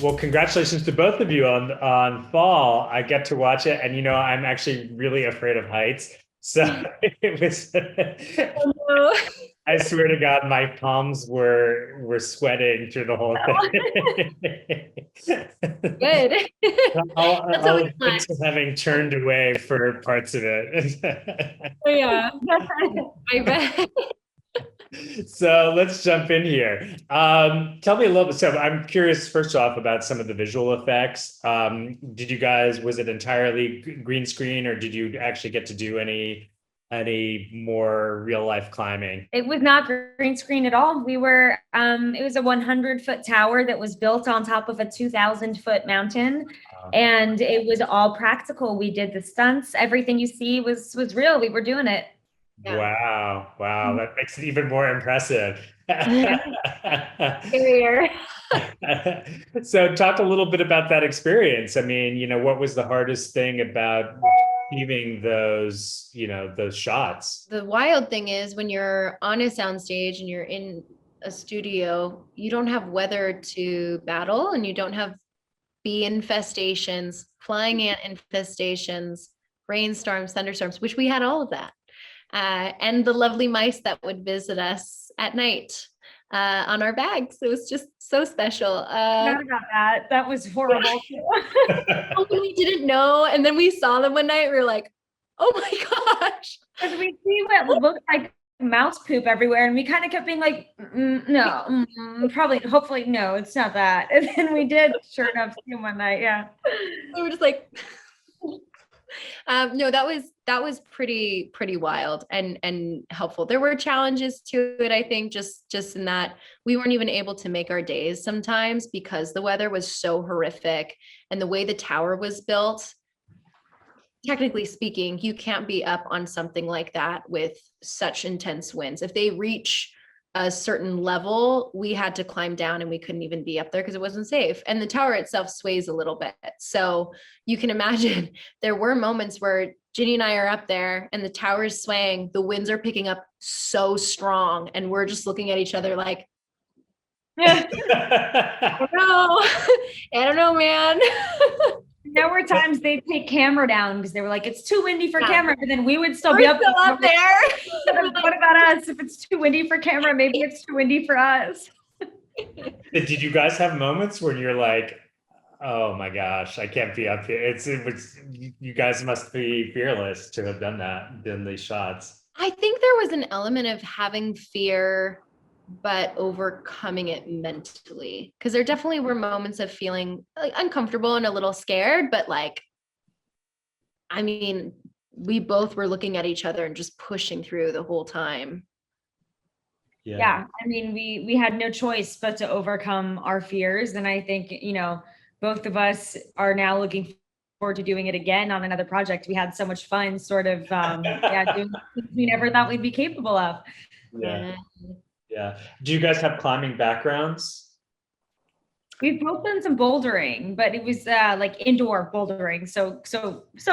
Well, congratulations to both of you on Fall. I get to watch it, and I'm actually really afraid of heights. So it was. Oh, no. I swear to God, my palms were sweating through the whole thing. Good. That's I'll always admit fun. to having turned away for parts of it. Oh, yeah. I bet. So let's jump in here. Tell me a little bit. So I'm curious, first off, about some of the visual effects. Did you guys, was it entirely green screen, or did you actually get to do any more real life climbing? It was not green screen at all. It was a 100-foot tower that was built on top of a 2,000-foot mountain. And it was all practical. We did the stunts. Everything you see was real. We were doing it. Yeah. Wow, wow, that makes it even more impressive. Scarier. So talk a little bit about that experience. I mean, what was the hardest thing about achieving those shots? The wild thing is when you're on a soundstage and you're in a studio, you don't have weather to battle and you don't have bee infestations, flying ant infestations, rainstorms, thunderstorms, which we had all of that. And the lovely mice that would visit us at night on our bags. It was just so special. Not about that. That was horrible. We didn't know. And then we saw them one night. We were like, oh my gosh. Because we see what looked like mouse poop everywhere, and we kind of kept being like, no, probably, hopefully, no, it's not that. And then we did, sure enough, see him one night. Yeah. We were just like, no, that was pretty wild and helpful. There were challenges to it, I think, just in that we weren't even able to make our days sometimes because the weather was so horrific and the way the tower was built. Technically speaking, you can't be up on something like that with such intense winds. If they reach a certain level, we had to climb down and we couldn't even be up there because it wasn't safe. And the tower itself sways a little bit. So you can imagine there were moments where Ginny and I are up there and the tower is swaying, the winds are picking up so strong, and we're just looking at each other like, I don't know. I don't know, man. There were times they'd take camera down because they were like, it's too windy for camera, but then we would still be up there. What about us? If it's too windy for camera, maybe it's too windy for us. Did you guys have moments where you're like, oh my gosh, I can't be up here? You guys must be fearless to have done these shots. I think there was an element of having fear but overcoming it mentally, because there definitely were moments of feeling like uncomfortable and a little scared, but like, I mean, we both were looking at each other and just pushing through the whole time. Yeah. I mean, we had no choice but to overcome our fears, and I think both of us are now looking forward to doing it again on another project. We had so much fun sort of doing things we never thought we'd be capable of. Yeah. Do you guys have climbing backgrounds? We've both done some bouldering, but it was like indoor bouldering, so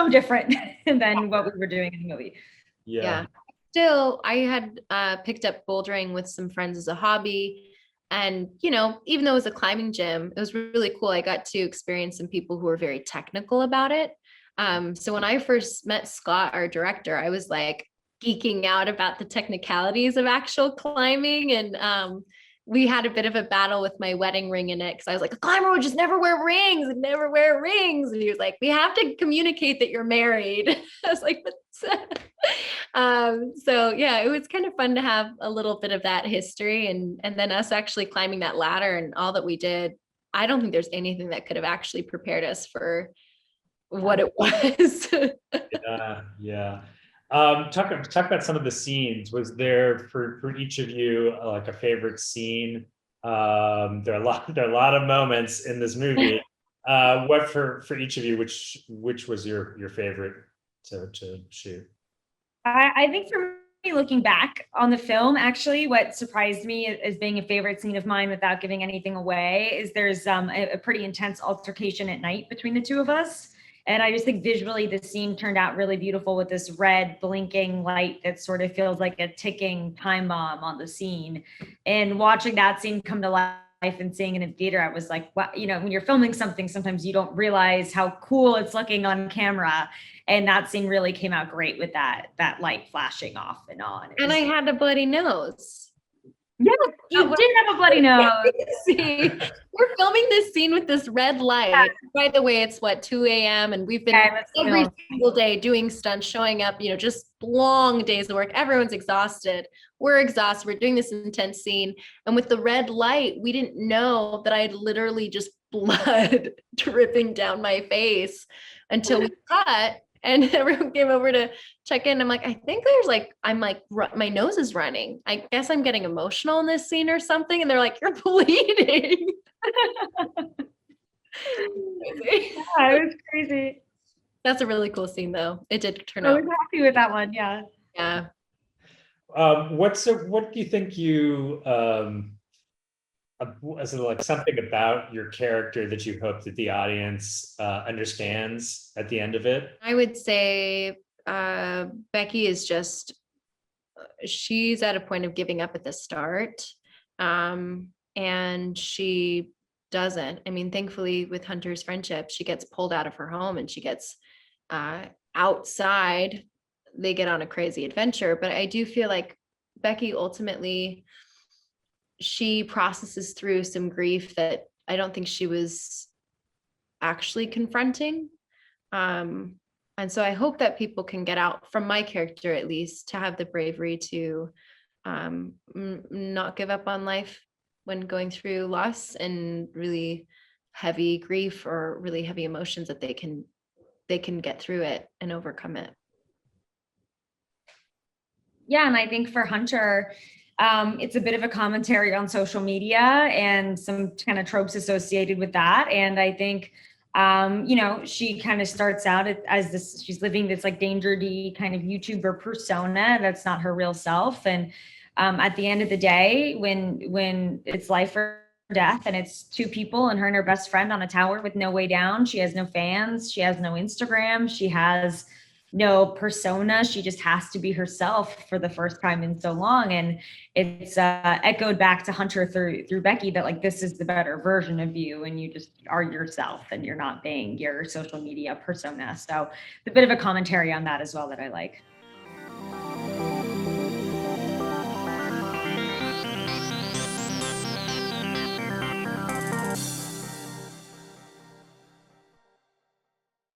different than what we were doing in the movie. Yeah. Still, I had picked up bouldering with some friends as a hobby. And, even though it was a climbing gym, it was really cool. I got to experience some people who were very technical about it. So when I first met Scott, our director, I was like, geeking out about the technicalities of actual climbing, and we had a bit of a battle with my wedding ring in it because I was like, a climber would just never wear rings and he was like, we have to communicate that you're married. I was like, so yeah, it was kind of fun to have a little bit of that history, and then us actually climbing that ladder and all that we did. I don't think there's anything that could have actually prepared us for what it was. Yeah. Talk about some of the scenes. Was there for each of you like a favorite scene? There are a lot of moments in this movie. What for each of you? Which was your favorite to shoot? I think for me, looking back on the film, actually, what surprised me as being a favorite scene of mine, without giving anything away, is there's a pretty intense altercation at night between the two of us. And I just think visually the scene turned out really beautiful with this red blinking light that sort of feels like a ticking time bomb on the scene. And watching that scene come to life and seeing it in theater, I was like, wow, you know, when you're filming something, sometimes you don't realize how cool it's looking on camera. And that scene really came out great with that light flashing off and on. And I had a bloody nose. Yeah, you did have a bloody nose. See, we're filming this scene with this red light. Yeah. By the way, it's what, 2 a.m. and we've been every single day doing stunts, showing up, you know, just long days of work. Everyone's exhausted. We're exhausted. We're doing this intense scene. And with the red light, we didn't know that I had literally just blood dripping down my face until we cut. And everyone came over to check in. I'm like, I think there's like, I'm like, my nose is running. I guess I'm getting emotional in this scene or something. And they're like, you're bleeding. Yeah, it was crazy. That's a really cool scene though. It did turn I out. was happy with that one. Yeah. Yeah. What do you think is it like something about your character that you hope that the audience understands at the end of it? I would say Becky is just, she's at a point of giving up at the start. And she doesn't. I mean, thankfully with Hunter's friendship, she gets pulled out of her home and she gets outside. They get on a crazy adventure. But I do feel like Becky ultimately, she processes through some grief that I don't think she was actually confronting. And so I hope that people can get out, from my character at least, to have the bravery to not give up on life when going through loss and really heavy grief or really heavy emotions, that they can get through it and overcome it. Yeah, and I think for Hunter, it's a bit of a commentary on social media and some kind of tropes associated with that. And I think, you know, she kind of starts out as this, she's living this like Danger D kind of YouTuber persona that's not her real self. And at the end of the day, when it's life or death and it's two people and her and her best friend on a tower with no way down, she has no fans, she has no Instagram, she has no persona, she just has to be herself for the first time in so long. And it's echoed back to Hunter through Becky that like, this is the better version of you and you just are yourself and you're not being your social media persona. So it's a bit of a commentary on that as well that I like.